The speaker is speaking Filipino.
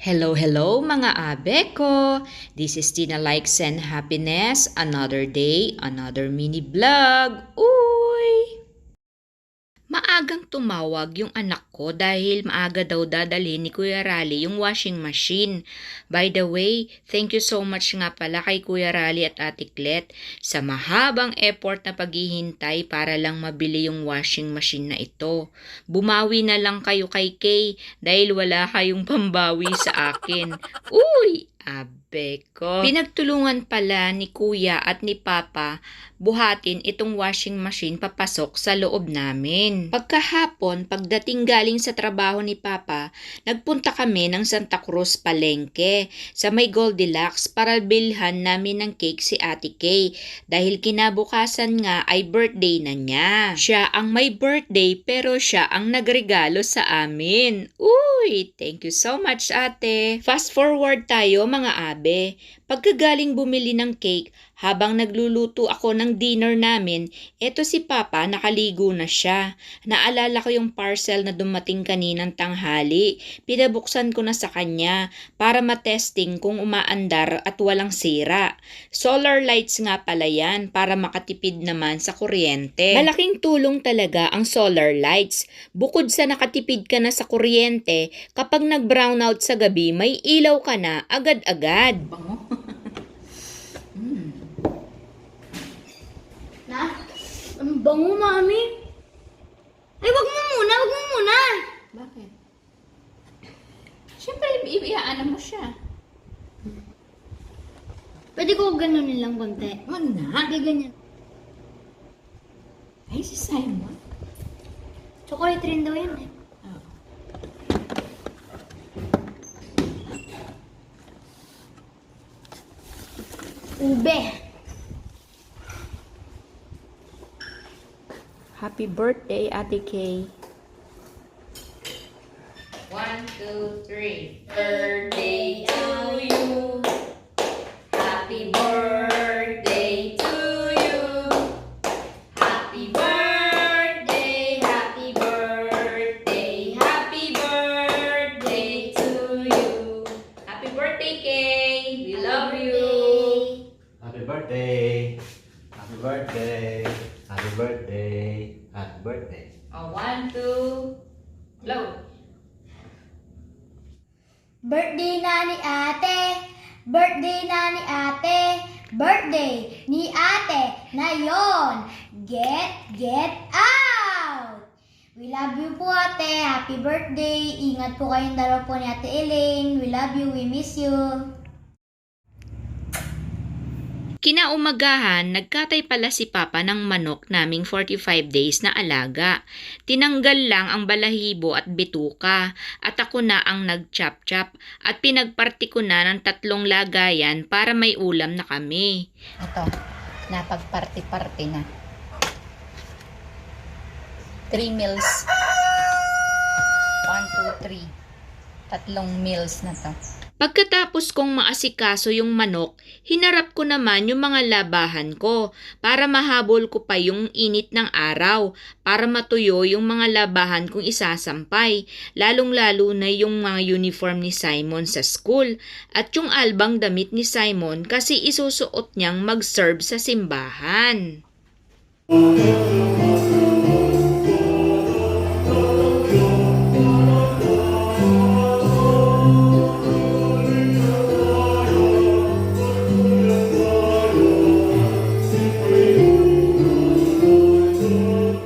Hello mga abe ko! This is Tina Likes and Happiness. Another day, another mini vlog. Uy! Maagang tumawag yung anak ko dahil maaga daw dadalhin ni Kuya Rally yung washing machine. By the way, thank you so much nga pala kay Kuya Rally at Ate Clet sa mahabang effort na paghihintay para lang mabili yung washing machine na ito. Bumawi na lang kayo kay Kay dahil wala kayong pambawi sa akin. Uy! Abe ko. Pinagtulungan pala ni Kuya at ni Papa buhatin itong washing machine papasok sa loob namin. Pagkahapon, pagdating galing sa trabaho ni Papa, nagpunta kami ng Santa Cruz Palengke sa may Goldilocks para bilhan namin ng cake si Ate Kay dahil kinabukasan nga ay birthday na niya. Siya ang may birthday pero siya ang nagregalo sa amin. Uy! Thank you so much, ate. Fast forward tayo mga abe. Pagkagaling bumili ng cake, habang nagluluto ako ng dinner namin, eto si Papa nakaligo na siya. Naalala ko yung parcel na dumating kaninang tanghali. Pinabuksan ko na sa kanya para matesting kung umaandar at walang sira. Solar lights nga pala yan para makatipid naman sa kuryente. Malaking tulong talaga ang solar lights. Bukod sa nakatipid ka na sa kuryente, kapag nag-brownout sa gabi, may ilaw ka na agad-agad. Ang bango, Mami. Ay, wag mo muna. Bakit? Siyempre, iiyaan mo siya. Pwede ko ganunin lang konti. Wag na. Hindi ganyan. Ay, si Simon. Chocolate rin daw yan eh. Oh. Ube. Happy birthday, Ate Kay. 1, 2, 3. Birthday to you. Happy birthday to you. Happy birthday, happy birthday, happy birthday to you. Happy birthday, Kay. We love you. Happy birthday! Happy birthday! Happy birthday! Happy birthday! Oh, 1, 2, blow. Birthday na ni ate. Birthday na ni ate. Birthday ni ate na yon. Get out! We love you po ate. Happy birthday. Ingat po kayong dalawa po ni ate Elaine. We love you. We miss you. Kinaumagahan, nagkatay pala si Papa ng manok naming 45 days na alaga. Tinanggal lang ang balahibo at bituka at ako na ang nag-chop-chop at pinagparti ko na ng 3 lagayan para may ulam na kami. Ito, napagparti-parti na. 3 meals. 1, 2, 3. 3 meals na to. Pagkatapos kong maasikaso yung manok, hinarap ko naman yung mga labahan ko para mahabol ko pa yung init ng araw para matuyo yung mga labahan kong isasampay, lalong-lalo na yung mga uniform ni Simon sa school at yung albang damit ni Simon kasi isusuot niyang mag-serve sa simbahan.